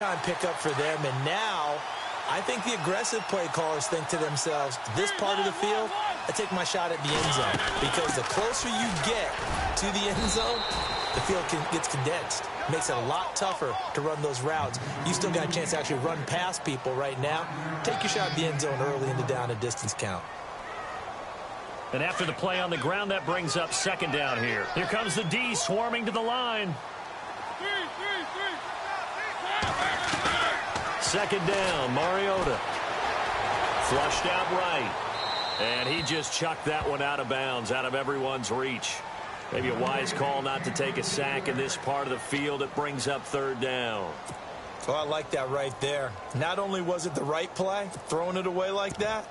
Time pickup for them, and now I think the aggressive play callers think to themselves, this part of the field, I take my shot at the end zone, because the closer you get to the end zone, the field gets condensed. Makes it a lot tougher to run those routes. You still got a chance to actually run past people right now. Take your shot at the end zone early in the down and distance count. And after the play on the ground, that brings up second down here. Here comes the D swarming to the line. Second down, Mariota. Flushed out right. And he just chucked that one out of bounds, out of everyone's reach. Maybe a wise call not to take a sack in this part of the field. It brings up third down. Oh, I like that right there. Not only was it the right play, throwing it away like that,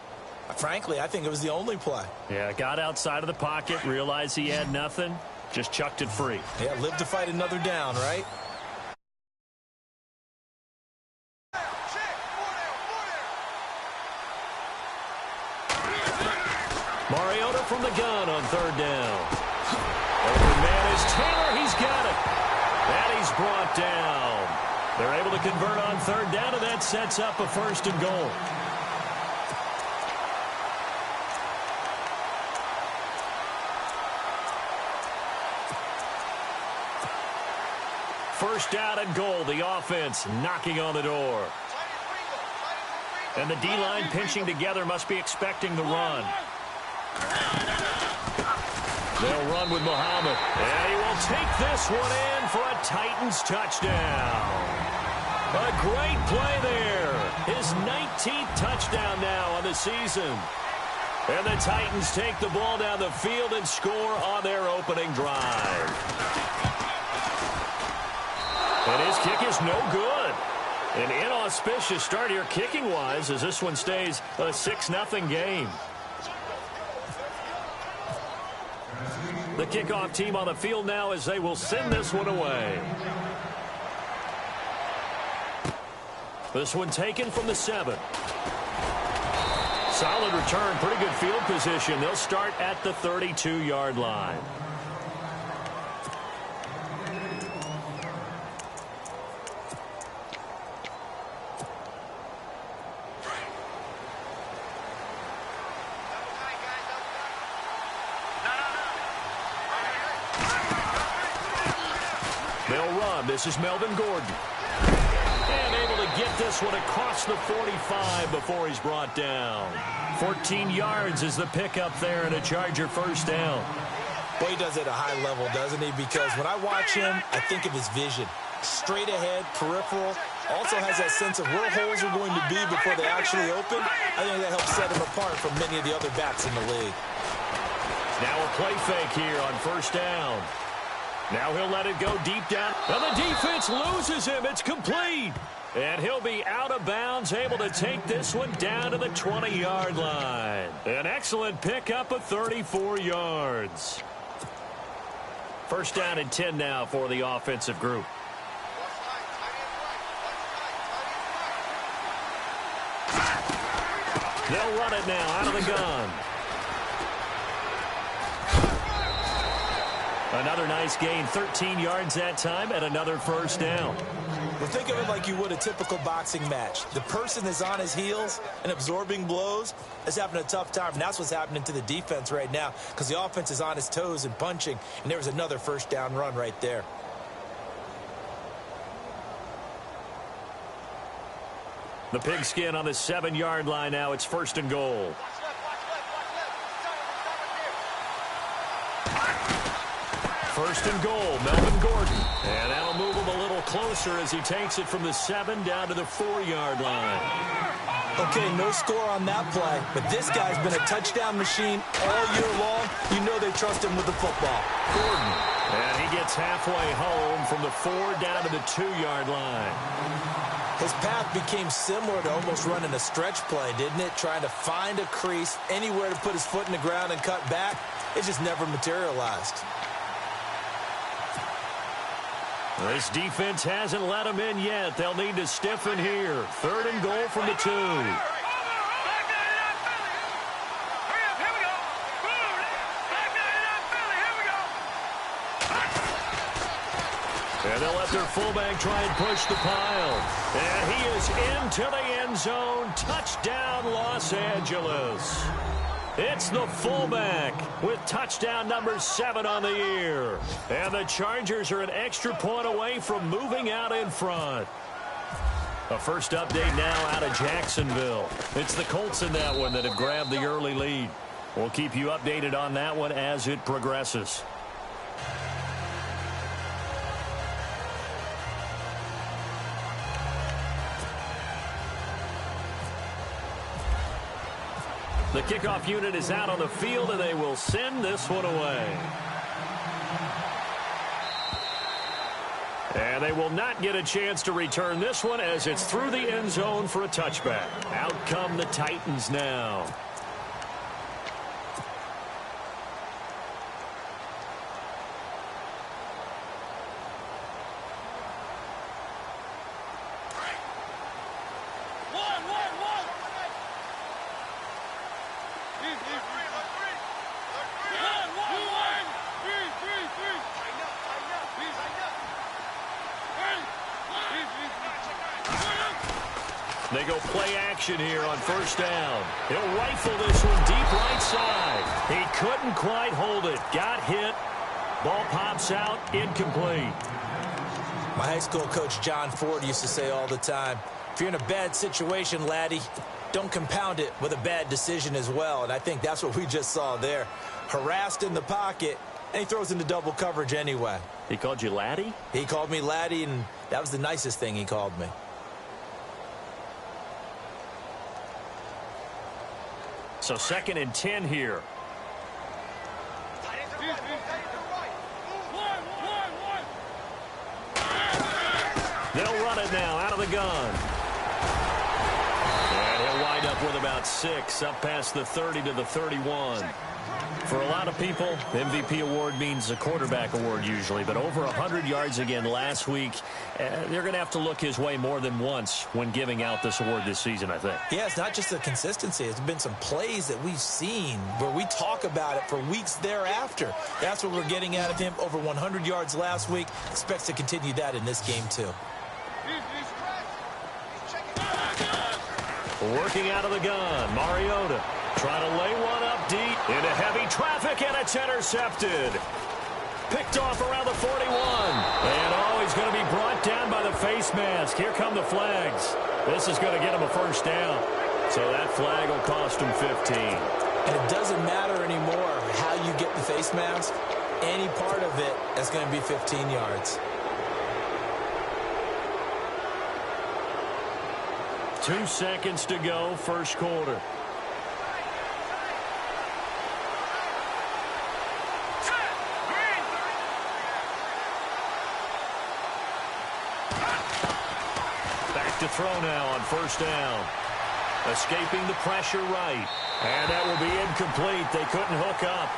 frankly, I think it was the only play. Yeah, got outside of the pocket, realized he had nothing, just chucked it free. Yeah, live to fight another down, right? Mariota from the gun on third down. Open man is Taylor. He's got it. And he's brought down. They're able to convert on third down, and that sets up a first and goal. First down and goal. The offense knocking on the door. And the D-line pinching together, must be expecting the run. They'll run with Muhammad. And he will take this one in for a Titans touchdown. A great play there. His 19th touchdown now on the season. And the Titans take the ball down the field and score on their opening drive. And his kick is no good. An inauspicious start here kicking-wise as this one stays a 6-0 game. The kickoff team on the field now as they will send this one away. This one taken from the 7. Solid return, pretty good field position. They'll start at the 32-yard line. This is Melvin Gordon. And able to get this one across the 45 before he's brought down. 14 yards is the pickup there and a Charger first down. Boy, he does it at a high level, doesn't he? Because when I watch him, I think of his vision. Straight ahead, peripheral. Also has that sense of where holes are going to be before they actually open. I think that helps set him apart from many of the other backs in the league. Now a play fake here on first down. Now he'll let it go deep down. And the defense loses him. It's complete. And he'll be out of bounds, able to take this one down to the 20-yard line. An excellent pickup of 34 yards. First down and 10 now for the offensive group. They'll run it now out of the gun. Another nice gain, 13 yards that time, and another first down. Well, think of it like you would a typical boxing match. The person is on his heels and absorbing blows is having a tough time. And that's what's happening to the defense right now because the offense is on his toes and punching. And there was another first down run right there. The pigskin on the 7-yard line now. It's first and goal. First and goal, Melvin Gordon. And that'll move him a little closer as he takes it from the 7 down to the 4-yard line. Okay, no score on that play, but this guy's been a touchdown machine all year long. You know they trust him with the football. Gordon. And he gets halfway home from the 4 down to the 2-yard line. His path became similar to almost running a stretch play, didn't it? Trying to find a crease, anywhere to put his foot in the ground and cut back. It just never materialized. This defense hasn't let him in yet. They'll need to stiffen here. Third and goal from the 2. And they'll let their fullback try and push the pile. And he is into the end zone. Touchdown, Los Angeles. It's the fullback with touchdown number 7 on the year. And the Chargers are an extra point away from moving out in front. A first update now out of Jacksonville. It's the Colts in that one that have grabbed the early lead. We'll keep you updated on that one as it progresses. The kickoff unit is out on the field, and they will send this one away. And they will not get a chance to return this one as it's through the end zone for a touchback. Out come the Titans now. They go play action here on first down. He'll rifle this one deep right side. He couldn't quite hold it. Got hit. Ball pops out. Incomplete. My high school coach John Ford used to say all the time, if you're in a bad situation, laddie, don't compound it with a bad decision as well. And I think that's what we just saw there. Harassed in the pocket, and he throws into double coverage anyway. He called you laddie? He called me laddie, and that was the nicest thing he called me. So 2nd and 10 here. They'll run it now out of the gun. And he'll wind up with about 6 up past the 30 to the 31. For a lot of people, MVP award means a quarterback award usually, but over 100 yards again last week. They're going to have to look his way more than once when giving out this award this season, I think. Yeah, it's not just the consistency. It's been some plays that we've seen where we talk about it for weeks thereafter. That's what we're getting out of him. Over 100 yards last week. Expects to continue that in this game, too. Working out of the gun, Mariota trying to lay one up deep into heavy traffic, and it's intercepted. Picked off around the 41. And he's going to be brought down by the face mask. Here come the flags. This is going to get him a first down. So that flag will cost him 15. And it doesn't matter anymore how you get the face mask. Any part of it is going to be 15 yards. 2 seconds to go, first quarter. Back to throw now on first down. Escaping the pressure right. And that will be incomplete. They couldn't hook up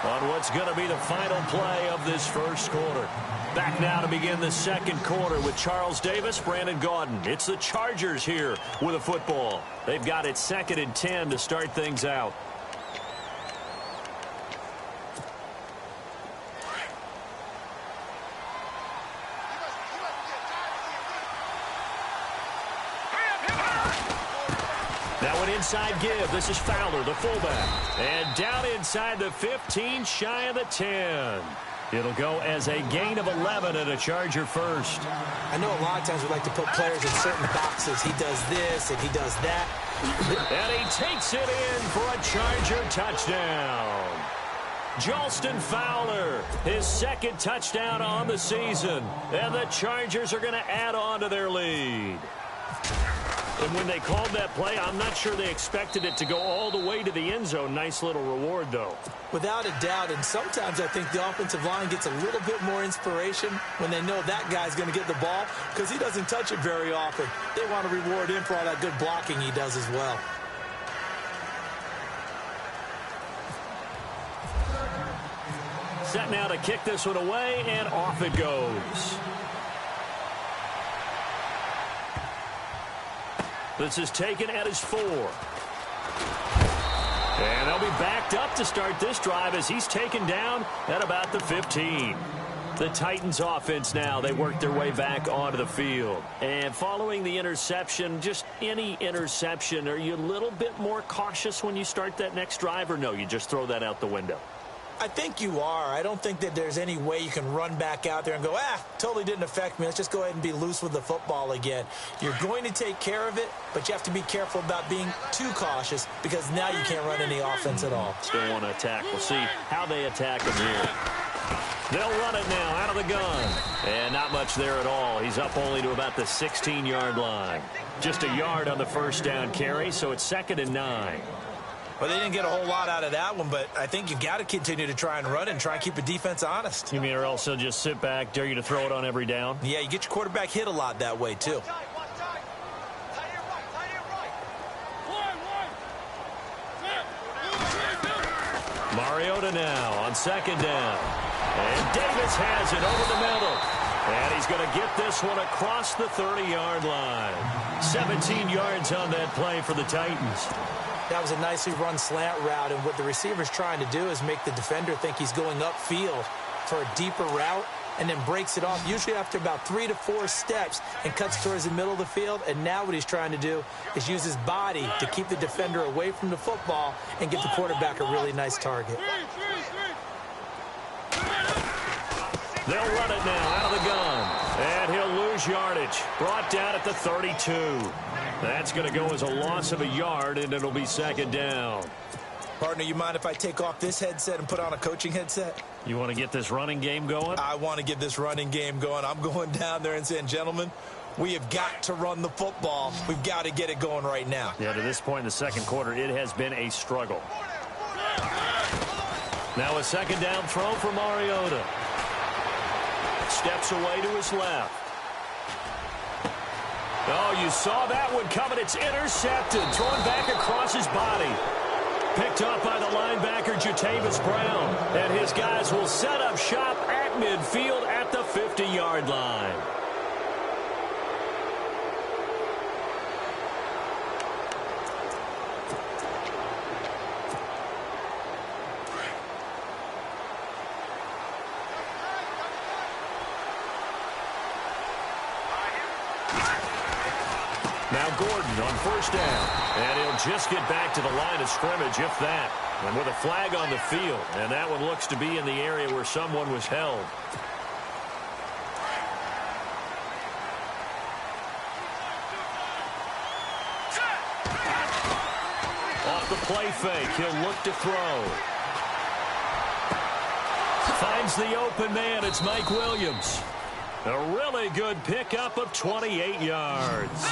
on what's going to be the final play of this first quarter. Back now to begin the second quarter with Charles Davis, Brandon Gaudin. It's the Chargers here with a football. They've got it 2nd and 10 to start things out. Now an inside give. This is Fowler, the fullback. And down inside the 15, shy of the 10. It'll go as a gain of 11 and a Charger first. I know a lot of times we like to put players in certain boxes. He does this and he does that. And he takes it in for a Charger touchdown. Jalston Fowler, his 2nd touchdown on the season. And the Chargers are going to add on to their lead. And when they called that play, I'm not sure they expected it to go all the way to the end zone. Nice little reward, though. Without a doubt, and sometimes I think the offensive line gets a little bit more inspiration when they know that guy's going to get the ball because he doesn't touch it very often. They want to reward him for all that good blocking he does as well. Set now to kick this one away, and off it goes. This is taken at his 4. And they'll be backed up to start this drive as he's taken down at about the 15. The Titans offense now, they work their way back onto the field. And following the interception, just any interception, are you a little bit more cautious when you start that next drive, or no, you just throw that out the window? I think you are. I don't think that there's any way you can run back out there and go, totally didn't affect me. Let's just go ahead and be loose with the football again. You're going to take care of it, but you have to be careful about being too cautious because now you can't run any offense at all. Still want to attack. We'll see how they attack him here. They'll run it now out of the gun. And not much there at all. He's up only to about the 16-yard line. Just a yard on the first down carry, so it's 2nd and 9. Well, they didn't get a whole lot out of that one, but I think you've got to continue to try and run and try and keep the defense honest. You mean or else they'll just sit back, dare you to throw it on every down? Yeah, you get your quarterback hit a lot that way, too. Mariota now on 2nd down. And Davis has it over the middle. And he's going to get this one across the 30-yard line. 17 yards on that play for the Titans. That was a nicely run slant route, and what the receiver's trying to do is make the defender think he's going upfield for a deeper route and then breaks it off, usually after about 3 to 4 steps, and cuts towards the middle of the field. And now what he's trying to do is use his body to keep the defender away from the football and get the quarterback a really nice target. They'll run it now out of the gun. And he'll lose yardage. Brought down at the 32. That's going to go as a loss of a yard, and it'll be 2nd down. Partner, you mind if I take off this headset and put on a coaching headset? You want to get this running game going? I want to get this running game going. I'm going down there and saying, gentlemen, we have got to run the football. We've got to get it going right now. Yeah, to this point in the second quarter, it has been a struggle. Now a 2nd down throw for Mariota. Steps away to his left. Oh, you saw that one coming. It's intercepted. Thrown back across his body. Picked up by the linebacker, Jatavis Brown. And his guys will set up shop at midfield at the 50-yard line. Now Gordon on 1st down. And he'll just get back to the line of scrimmage, if that. And with a flag on the field. And that one looks to be in the area where someone was held. Off the play fake, he'll look to throw. Finds the open man, it's Mike Williams. A really good pickup of 28 yards.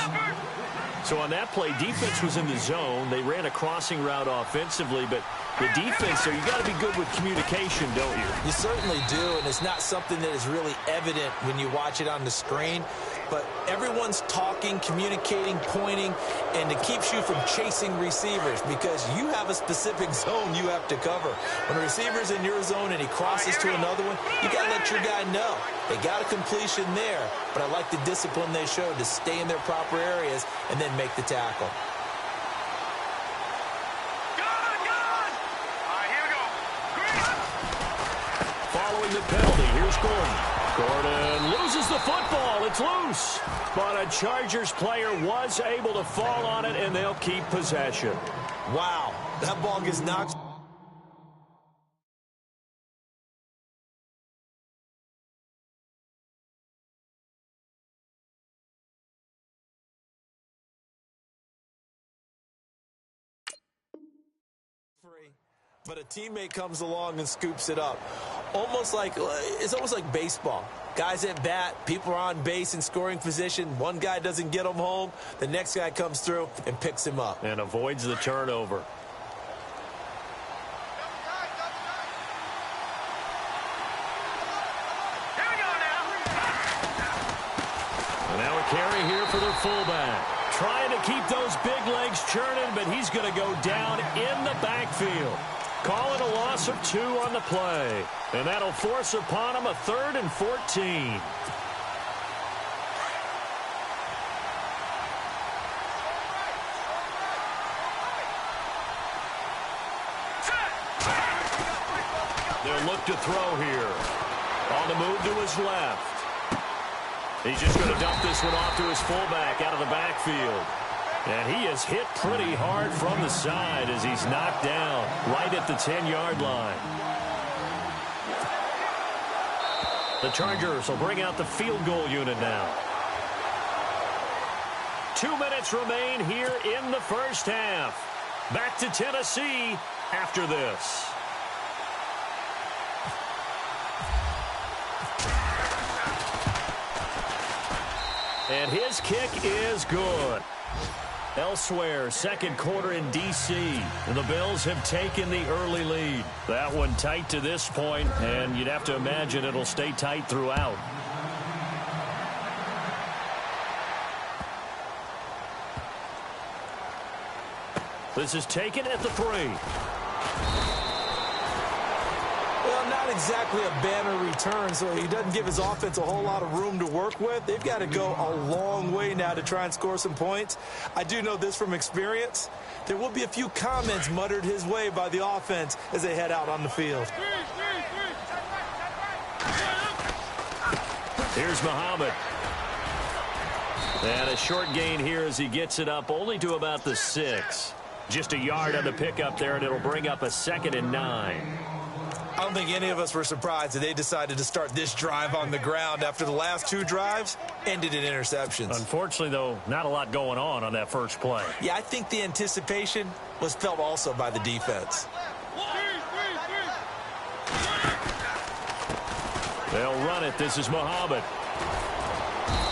So on that play, defense was in the zone. They ran a crossing route offensively, but the defense, so you got to be good with communication, don't you? You certainly do, and it's not something that is really evident when you watch it on the screen. But everyone's talking, communicating, pointing, and it keeps you from chasing receivers because you have a specific zone you have to cover. When a receiver's in your zone and he crosses to another one, you got to let your guy know. They got a completion there, but I like the discipline they showed to stay in their proper areas and then make the tackle. Following the penalty, here's Gordon. Gordon loses the football. It's loose. But a Chargers player was able to fall on it, and they'll keep possession. Wow, that ball gets knocked. But a teammate comes along and scoops it up. It's almost like baseball. Guys at bat, people are on base in scoring position. One guy doesn't get him home. The next guy comes through and picks him up. And avoids the turnover. And now a carry here for their fullback. Trying to keep those big legs churning, but he's going to go down in the backfield. Call it a loss of 2 on the play. And that'll force upon him a 3rd and 14. They'll look to throw here. On the move to his left. He's just going to dump this one off to his fullback out of the backfield. And he is hit pretty hard from the side as he's knocked down right at the 10-yard line. The Chargers will bring out the field goal unit now. 2 minutes remain here in the first half. Back to Tennessee after this. And his kick is good. Elsewhere, second quarter in D.C. The Bills have taken the early lead. That one tight to this point, and you'd have to imagine it'll stay tight throughout. This is taken at the 3. Well, not exactly a banner return, so he doesn't give his offense a whole lot of room to work with. They've got to go a long way now to try and score some points. I do know this from experience. There will be a few comments muttered his way by the offense as they head out on the field. Here's Muhammad. And a short gain here as he gets it up only to about the 6. Just a yard on the pickup there, and it'll bring up a 2nd and 9. I don't think any of us were surprised that they decided to start this drive on the ground after the last 2 drives ended in interceptions. Unfortunately, though, not a lot going on that first play. Yeah, I think the anticipation was felt also by the defense. They'll run it. This is Muhammad.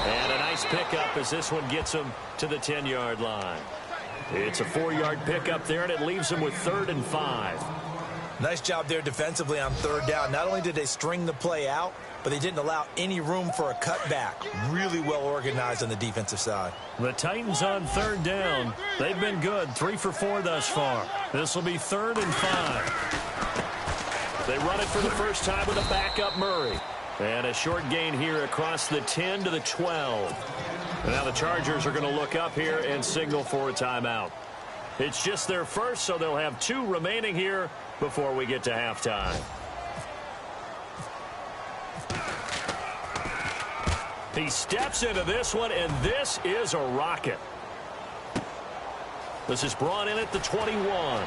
And a nice pickup as this one gets him to the 10-yard line. It's a 4-yard pickup there, and it leaves him with 3rd and 5. Nice job there defensively on 3rd down. Not only did they string the play out, but they didn't allow any room for a cutback. Really well organized on the defensive side. The Titans on 3rd down. They've been good. 3 for 4 thus far. This will be 3rd and 5. They run it for the first time with a backup Murray. And a short gain here across the 10 to the 12. And now the Chargers are going to look up here and signal for a timeout. It's just their first, so they'll have 2 remaining here before we get to halftime. He steps into this one, and this is a rocket. This is brought in at the 21.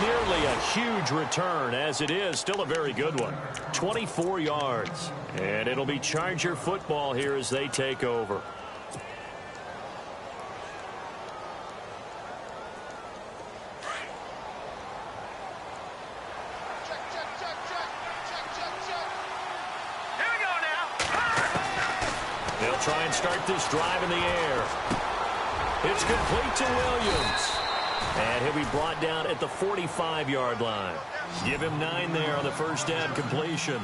Nearly a huge return, as it is still a very good one. 24 yards. And it'll be Charger football here as they take over. They'll try and start this drive in the air. It's complete to Williams. And he'll be brought down at the 45-yard line. Give him 9 there on the first down completion.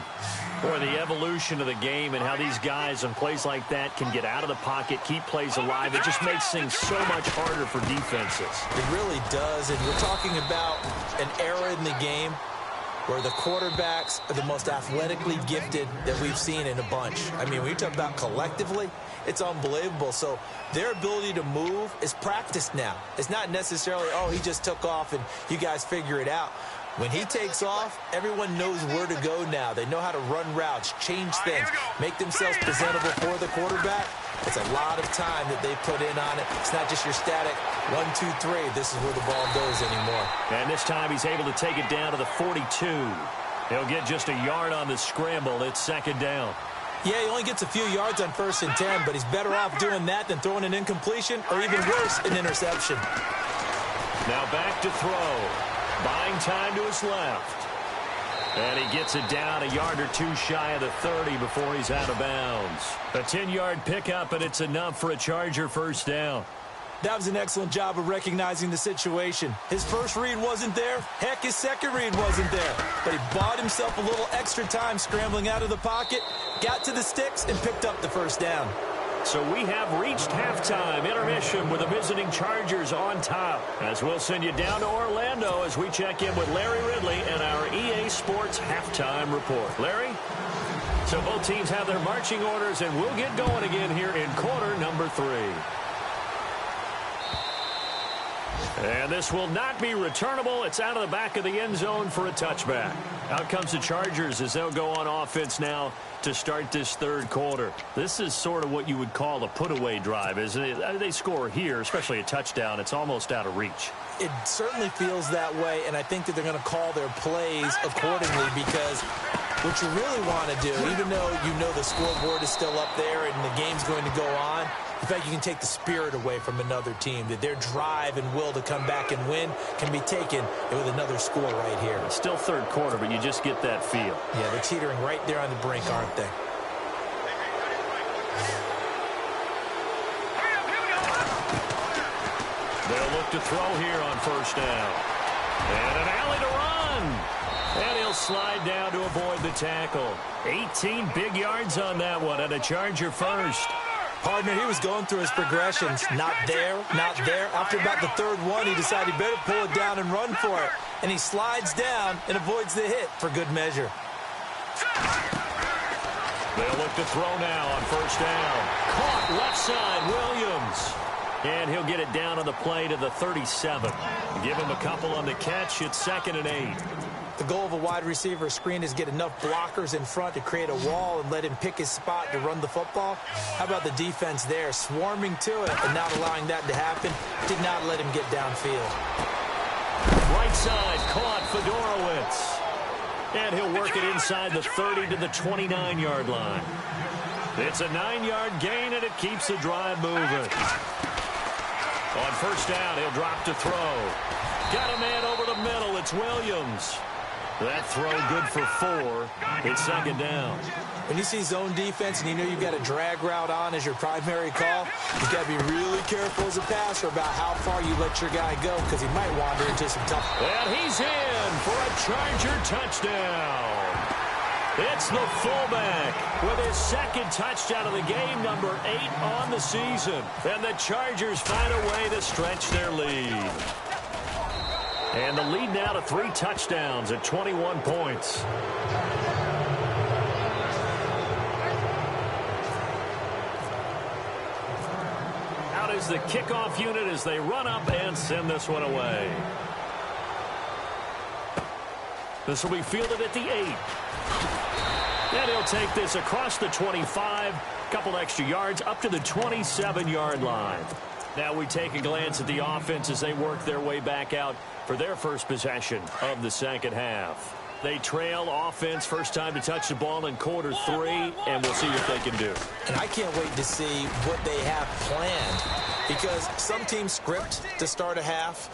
Boy, the evolution of the game and how these guys on plays like that can get out of the pocket, keep plays alive, it just makes things so much harder for defenses. It really does, and we're talking about an era in the game where the quarterbacks are the most athletically gifted that we've seen in a bunch. I mean, when you talk about collectively, it's unbelievable. So their ability to move is practiced now. It's not necessarily, oh, he just took off and you guys figure it out. When he takes off, everyone knows where to go now. They know how to run routes, change things, make themselves presentable for the quarterback. It's a lot of time that they put in on it. It's not just your static 1, 2, 3. This is where the ball goes anymore. And this time he's able to take it down to the 42. He'll get just a yard on the scramble. It's 2nd down. Yeah, he only gets a few yards on 1st and 10, but he's better off doing that than throwing an incompletion or even worse, an interception. Now back to throw. Buying time to his left. And he gets it down a yard or 2 shy of the 30 before he's out of bounds. A 10-yard pickup, and it's enough for a Charger first down. That was an excellent job of recognizing the situation. His first read wasn't there. Heck, his second read wasn't there. But he bought himself a little extra time scrambling out of the pocket, got to the sticks, and picked up the first down. So we have reached halftime intermission with the visiting Chargers on top. As we'll send you down to Orlando as we check in with Larry Ridley and our EA Sports halftime report. Larry? So both teams have their marching orders, and we'll get going again here in quarter number 3. And this will not be returnable. It's out of the back of the end zone for a touchback. Out comes the Chargers as they'll go on offense now to start this third quarter. This is sort of what you would call a put-away drive, isn't it? They score here, especially a touchdown. It's almost out of reach. It certainly feels that way, and I think that they're going to call their plays accordingly because what you really want to do, even though you know the scoreboard is still up there and the game's going to go on, in fact, you can take the spirit away from another team, that their drive and will to come back and win can be taken with another score right here. It's still third quarter, but you just get that feel. Yeah, they're teetering right there on the brink, aren't they? They'll look to throw here on first down. And an alley to run. And he'll slide down to avoid the tackle. 18 big yards on that one, and a Charger first. Partner, he was going through his progressions. Not there, not there. After about the third one, he decided he better pull it down and run for it. And he slides down and avoids the hit for good measure. They'll look to throw now on first down. Caught left side, Williams. And he'll get it down on the play to the 37. Give him a couple on the catch. It's 2nd and 8. The goal of a wide receiver screen is get enough blockers in front to create a wall and let him pick his spot to run the football. How about the defense there, swarming to it and not allowing that to happen? Did not let him get downfield. Right side, caught Fedorowicz. And he'll work it inside the 30 to the 29-yard line. It's a 9-yard gain, and it keeps the drive moving. On first down, he'll drop to throw. Got a man over the middle. It's Williams. That throw good for 4. It's 2nd down. When you see zone defense and you know you've got a drag route on as your primary call, you've got to be really careful as a passer about how far you let your guy go because he might wander into some tough. And he's in for a Charger touchdown. It's the fullback with his 2nd touchdown of the game, number 8 on the season. And the Chargers find a way to stretch their lead. And the lead now to 3 touchdowns at 21 points. Out is the kickoff unit as they run up and send this one away. This will be fielded at the 8. And he'll take this across the 25, couple extra yards up to the 27-yard line. Now we take a glance at the offense as they work their way back out for their first possession of the second half. They trail offense, first time to touch the ball in quarter 3, and we'll see what they can do. And I can't wait to see what they have planned because some teams script to start a half.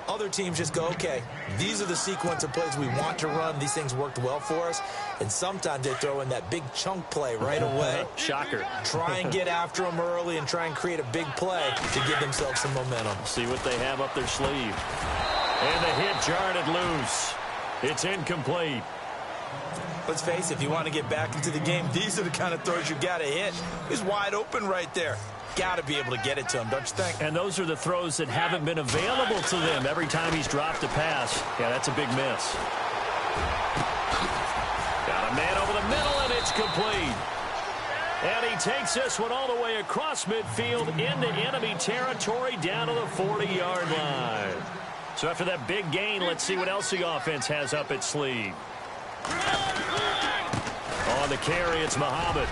Other teams just go, okay, these are the sequence of plays we want to run. These things worked well for us. And sometimes they throw in that big chunk play right away. Shocker. Try and get after them early and try and create a big play to give themselves some momentum. See what they have up their sleeve. And the hit jarred it loose. It's incomplete. Let's face it, if you want to get back into the game, these are the kind of throws you got to hit. He's wide open right there. Got to be able to get it to him, don't you think? And those are the throws that haven't been available to them every time he's dropped a pass. Yeah, that's a big miss. Got a man over the middle, and it's complete. And he takes this one all the way across midfield into enemy territory down to the 40-yard line. So after that big gain, let's see what else the offense has up its sleeve. On the carry, it's Muhammad.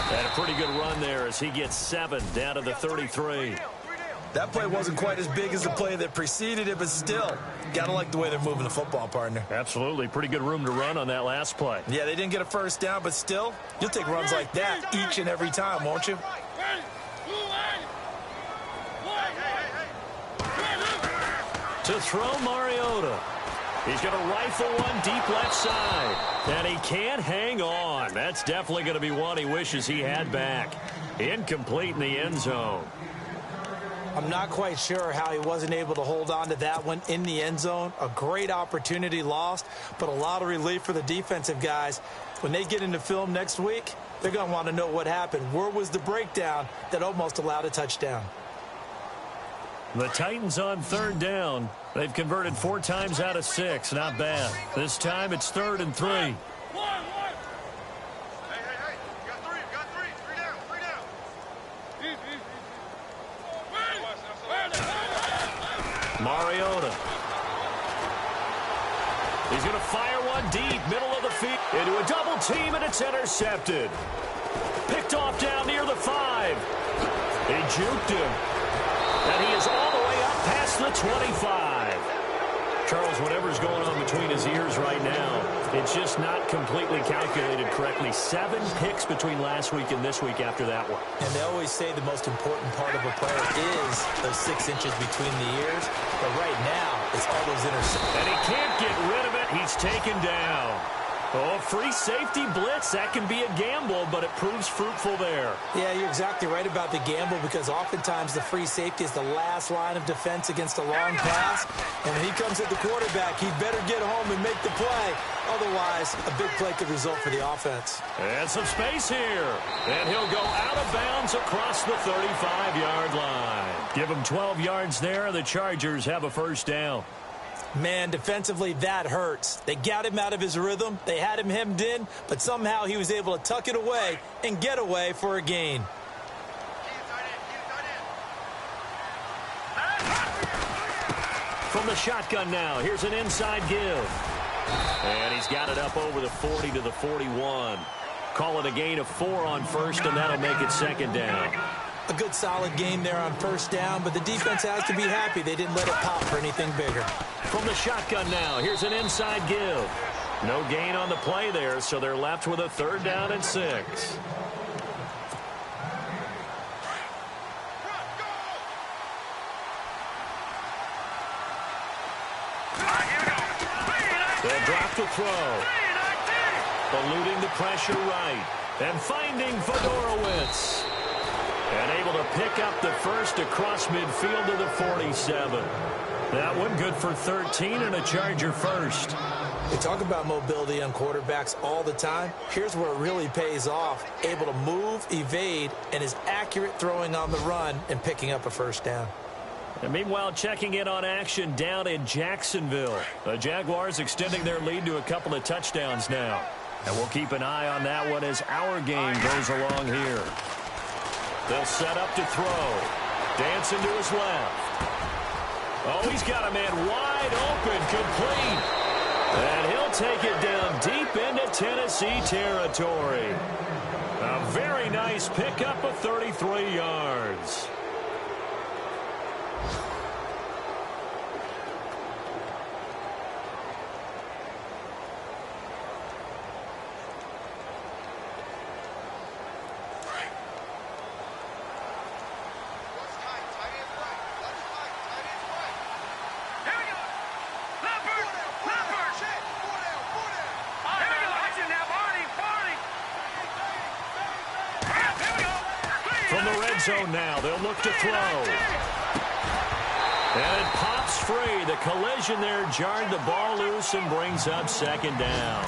And a pretty good run there as he gets 7 down to the 33. That play wasn't quite as big as the play that preceded it, but still, got to like the way they're moving the football, partner. Absolutely. Pretty good room to run on that last play. Yeah, they didn't get a first down, but still, you'll take runs like that each and every time, won't you? To throw Mariota. He's going to rifle one deep left side. And he can't hang on. That's definitely going to be one he wishes he had back. Incomplete in the end zone. I'm not quite sure how he wasn't able to hold on to that one in the end zone. A great opportunity lost, but a lot of relief for the defensive guys. When they get into film next week, they're going to want to know what happened. Where was the breakdown that almost allowed a touchdown? The Titans on third down. They've converted 4 times out of 6. Not bad. This time it's 3rd and 3. Hey, got three. Three down. Mariota. He's going to fire one deep, middle of the field, into a double team, and it's intercepted. Picked off down near the 5. He juked him. And he is all the way up past the 25. Charles, whatever's going on between his ears right now, it's just not completely calculated correctly. 7 picks between last week and this week after that one. And they always say the most important part of a player is those 6 inches between the ears. But right now, it's all those interceptions. And he can't get rid of it. He's taken down. Oh, free safety blitz. That can be a gamble, but it proves fruitful there. Yeah, you're exactly right about the gamble because oftentimes the free safety is the last line of defense against a long pass. And when he comes at the quarterback, he'd better get home and make the play. Otherwise, a big play could result for the offense. And some space here. And he'll go out of bounds across the 35-yard line. Give him 12 yards there. The Chargers have a first down. Man, defensively, that hurts. They got him out of his rhythm. They had him hemmed in, but somehow he was able to tuck it away and get away for a gain. From the shotgun now, here's an inside give. And he's got it up over the 40 to the 41. Call it a gain of 4 on first, and that'll make it second down. A good solid game there on first down, but the defense has to be happy they didn't let it pop for anything bigger. From the shotgun now, here's an inside give. No gain on the play there, so they're left with a 3rd down and 6. They'll drop the throw. Eluding the pressure right. And finding Fedorowicz. And able to pick up the first across midfield to the 47. That one good for 13 and a Charger first. We talk about mobility on quarterbacks all the time. Here's where it really pays off. Able to move, evade, and is accurate throwing on the run and picking up a first down. And meanwhile, checking in on action down in Jacksonville. The Jaguars extending their lead to a couple of touchdowns now. And we'll keep an eye on that one as our game goes along here. They'll set up to throw. Dancing to his left. Oh, he's got a man wide open, complete. And he'll take it down deep into Tennessee territory. A very nice pickup of 33 yards. Zone now. They'll look to throw. And it pops free. The collision there jarred the ball loose and brings up second down.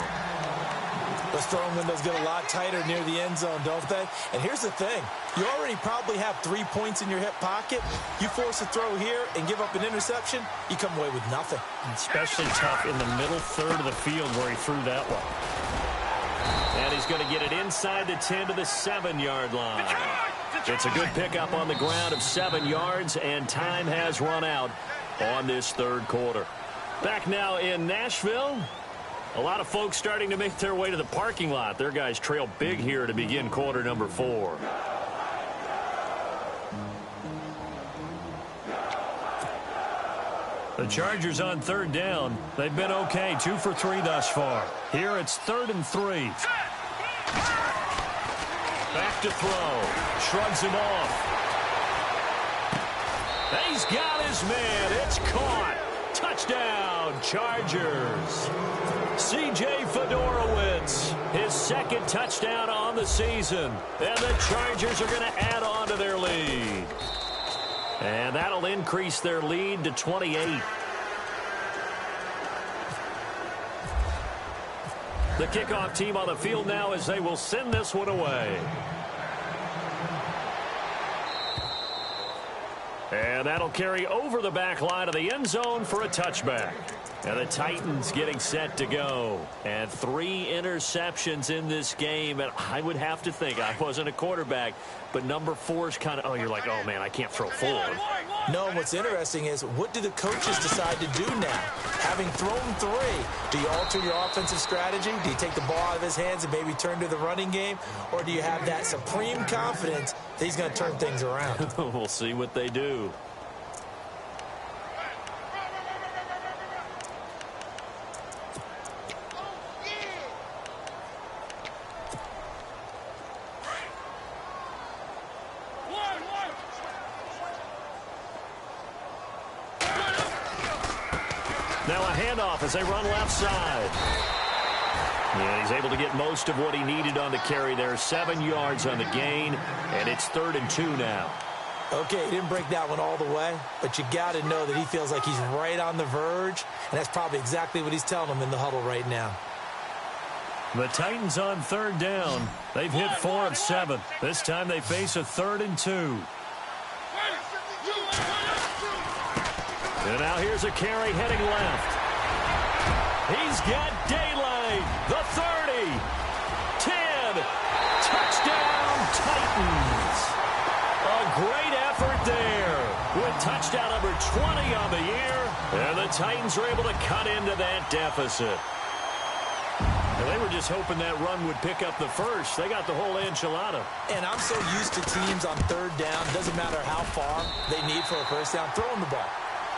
Those throwing windows get a lot tighter near the end zone, don't they? And here's the thing. You already probably have 3 points in your hip pocket. You force a throw here and give up an interception, you come away with nothing. Especially tough in the middle third of the field where he threw that one. And he's going to get it inside the 10 to the 7-yard line. It's a good pickup on the ground of 7 yards, and time has run out on this third quarter. Back now in Nashville. A lot of folks starting to make their way to the parking lot. Their guys trail big here to begin quarter number 4. The Chargers on 3rd down. They've been okay, 2 for 3 thus far. Here it's 3rd and 3. Back to throw. Shrugs him off. He's got his man. It's caught. Touchdown, Chargers. C.J. Fedorowicz, his 2nd touchdown on the season. And the Chargers are going to add on to their lead. And that'll increase their lead to 28. The kickoff team on the field now as they will send this one away. And that'll carry over the back line of the end zone for a touchback. And the Titans getting set to go. And 3 interceptions in this game. And I would have to think, I wasn't a quarterback, but number 4 is kind of, oh, you're like, oh, man, I can't throw 4. No, what's interesting is, what do the coaches decide to do now? Having thrown 3, do you alter your offensive strategy? Do you take the ball out of his hands and maybe turn to the running game? Or do you have that supreme confidence that he's going to turn things around? We'll see what they do. Now a handoff as they run left side. Yeah, he's able to get most of what he needed on the carry there. 7 yards on the gain, and it's 3rd and 2 now. Okay, he didn't break that one all the way, but you got to know that he feels like he's right on the verge, and that's probably exactly what he's telling them in the huddle right now. The Titans on 3rd down. They've hit 4 of 7. This time they face a 3rd and 2. And now here's a carry heading left. He's got daylight. The 30. 10. Touchdown, Titans. A great effort there with touchdown number 20 on the year. And the Titans are able to cut into that deficit. And they were just hoping that run would pick up the first. They got the whole enchilada. And I'm so used to teams on 3rd down, doesn't matter how far they need for a first down, throwing the ball.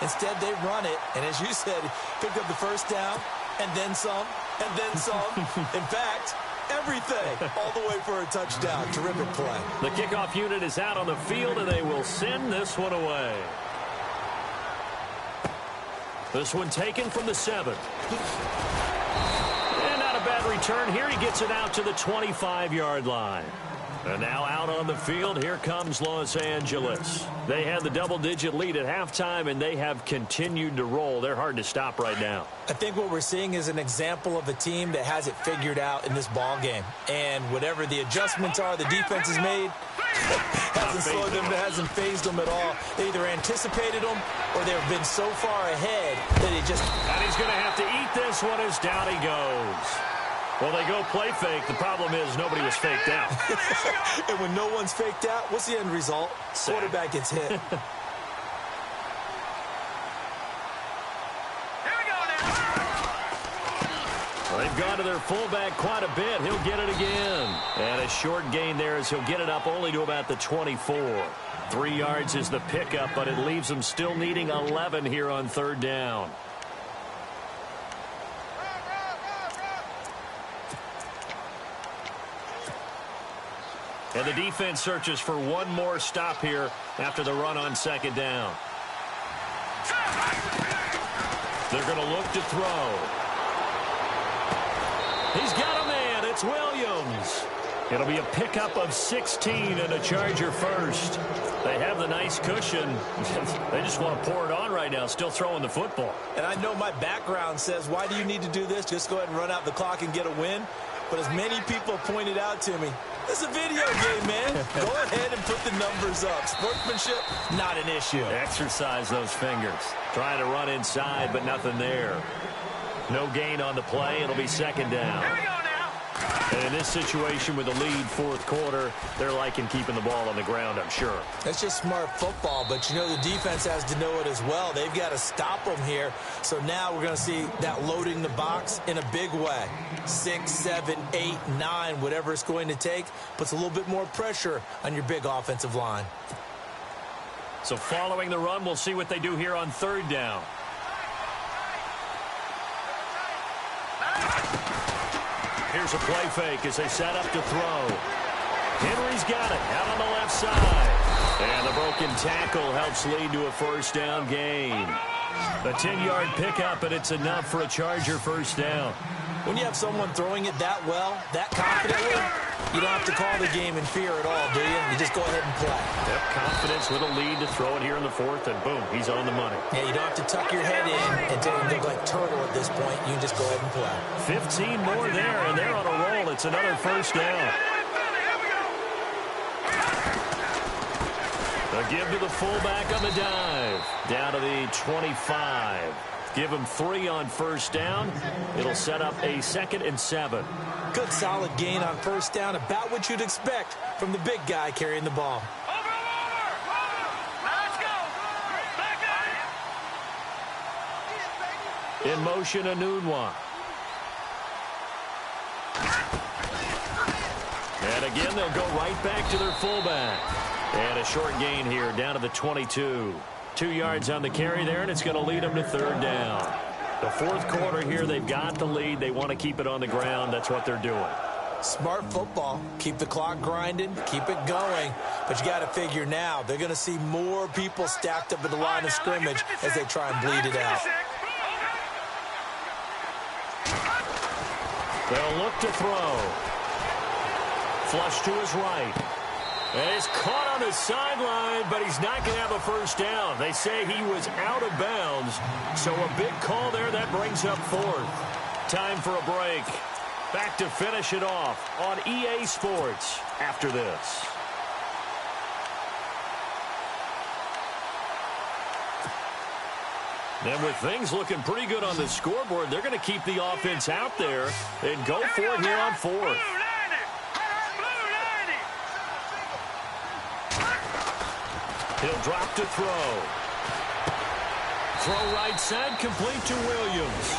Instead, they run it, and as you said, pick up the first down, and then some, and then some. In fact, everything, all the way for a touchdown. Terrific play. The kickoff unit is out on the field, and they will send this one away. This one taken from the 7. And not a bad return here. He gets it out to the 25-yard line. And now out on the field, here comes Los Angeles. They had the double-digit lead at halftime, and they have continued to roll. They're hard to stop right now. I think what we're seeing is an example of a team that has it figured out in this ball game. And whatever the adjustments are the defense has made, hasn't slowed them, hasn't phased them at all. They either anticipated them or they've been so far ahead that it just... And he's going to have to eat this one as down he goes. Well, they go play fake. The problem is nobody was faked out. And when no one's faked out, what's the end result? Quarterback gets hit. Here we go now. Well, they've gone to their fullback quite a bit. He'll get it again. And a short gain there as he'll get it up only to about the 24. 3 yards is the pickup, but it leaves them still needing 11 here on 3rd down. And the defense searches for one more stop here after the run on 2nd down. They're going to look to throw. He's got a man. It's Williams. It'll be a pickup of 16 and a Charger first. They have the nice cushion. They just want to pour it on right now, still throwing the football. And I know my background says, why do you need to do this? Just go ahead and run out the clock and get a win. But as many people pointed out to me, it's a video game, man. Go ahead and put the numbers up. Sportsmanship, not an issue. Exercise those fingers. Trying to run inside, but nothing there. No gain on the play. It'll be 2nd down. Here we go now. And in this situation with the lead 4th quarter, they're liking keeping the ball on the ground, I'm sure. That's just smart football, but you know the defense has to know it as well. They've got to stop them here. So now we're going to see that loading the box in a big way. 6, 7, 8, 9, whatever it's going to take, puts a little bit more pressure on your big offensive line. So following the run, we'll see what they do here on 3rd down. Here's a play fake as they set up to throw. Henry's got it out on the left side. And the broken tackle helps lead to a 1st down gain. A 10-yard pickup, and it's enough for a Charger 1st down. When you have someone throwing it that well, that confidently, you don't have to call the game in fear at all, do you? You just go ahead and play. Yep, confidence with a lead to throw it here in the 4th, and boom, he's on the money. Yeah, you don't have to tuck your head in and look like turtle at this point. You can just go ahead and play. 15 more there, and they're on a roll. It's another 1st down. A give to the fullback on the dive. Down to the 25. Give him 3 on first down. It'll set up a 2nd and 7. Good solid gain on first down, about what you'd expect from the big guy carrying the ball. In motion, Anunwa. And again, they'll go right back to their fullback. And a short gain here down to the 22. 2 yards on the carry there, and it's going to lead them to 3rd down. The 4th quarter here, they've got the lead. They want to keep it on the ground. That's what they're doing. Smart football. Keep the clock grinding. Keep it going. But you got to figure now, they're going to see more people stacked up at the line of scrimmage as they try and bleed it out. They'll look to throw. Flush to his right. And he's caught on the sideline, but he's not going to have a first down. They say he was out of bounds. So a big call there. That brings up 4th. Time for a break. Back to finish it off on EA Sports after this. And with things looking pretty good on the scoreboard, they're going to keep the offense out there and go for it here on 4th. He'll drop to throw. Throw right side, complete to Williams.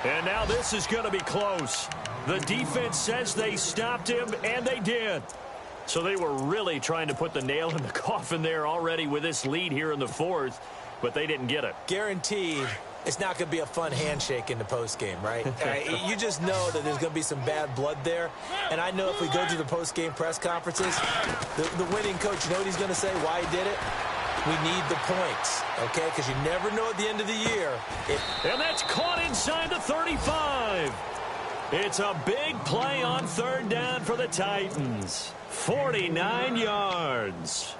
And now this is going to be close. The defense says they stopped him, and they did. So they were really trying to put the nail in the coffin there already with this lead here in the 4th, but they didn't get it. Guaranteed it's not going to be a fun handshake in the postgame, right? You just know that there's going to be some bad blood there. And I know if we go to the postgame press conferences, the winning coach, you know what he's going to say, why he did it? We need the points, okay? Because you never know at the end of the year. And that's caught inside the 35. It's a big play on 3rd down for the Titans. 49 yards.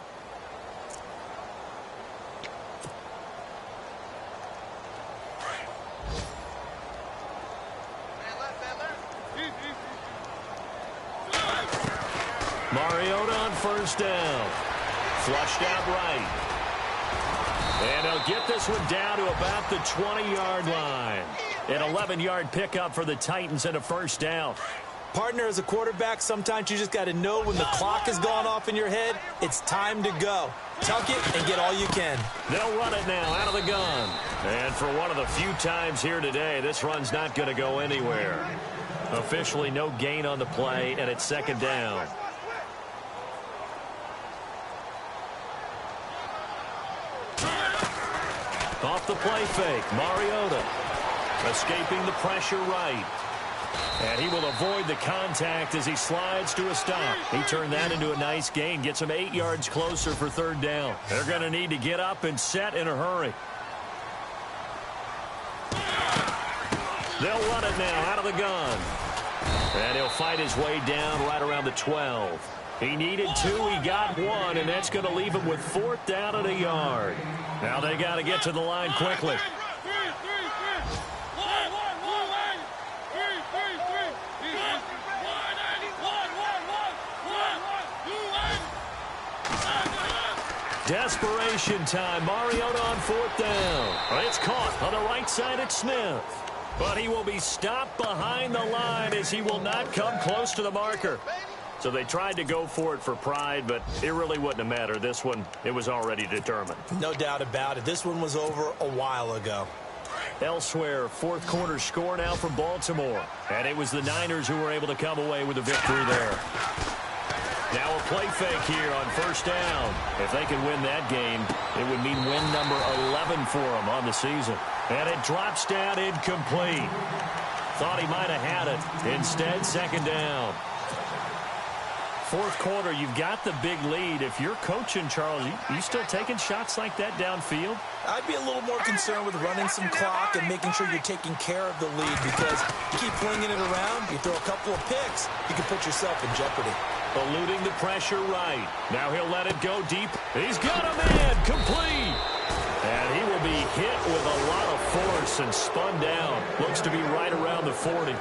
Mariota on first down. Flushed out right. And they'll get this one down to about the 20-yard line. An 11-yard pickup for the Titans and a first down. Partner, as a quarterback, sometimes you just got to know when the clock has gone off in your head, it's time to go. Tuck it and get all you can. They'll run it now out of the gun. And for one of the few times here today, this run's not going to go anywhere. Officially no gain on the play, and it's 2nd down. Off the play fake, Mariota escaping the pressure right. And he will avoid the contact as he slides to a stop. He turned that into a nice gain, gets him 8 yards closer for 3rd down. They're going to need to get up and set in a hurry. They'll run it now out of the gun. And he'll fight his way down right around the 12. He needed 2, he got 1, and that's going to leave him with 4th down and a yard. Now they got to get to the line quickly. Desperation time. Mariota on 4th down. It's caught on the right side at Smith. But he will be stopped behind the line as he will not come close to the marker. So they tried to go for it for pride, but it really wouldn't have mattered. This one, it was already determined. No doubt about it. This one was over a while ago. Elsewhere, 4th quarter score now from Baltimore. And it was the Niners who were able to come away with a victory there. Now a play fake here on first down. If they can win that game, it would mean win number 11 for them on the season. And it drops down incomplete. Thought he might have had it. Instead, second down. Fourth quarter, you've got the big lead. If you're coaching, Charles, you still taking shots like that downfield? I'd be a little more concerned with running some clock and making sure you're taking care of the lead, because you keep flinging it around, you throw a couple of picks, you can put yourself in jeopardy. Eluding the pressure right. Now he'll let it go deep. He's got a man complete. And he will be hit with a lot of force and spun down. Looks to be right around the 40.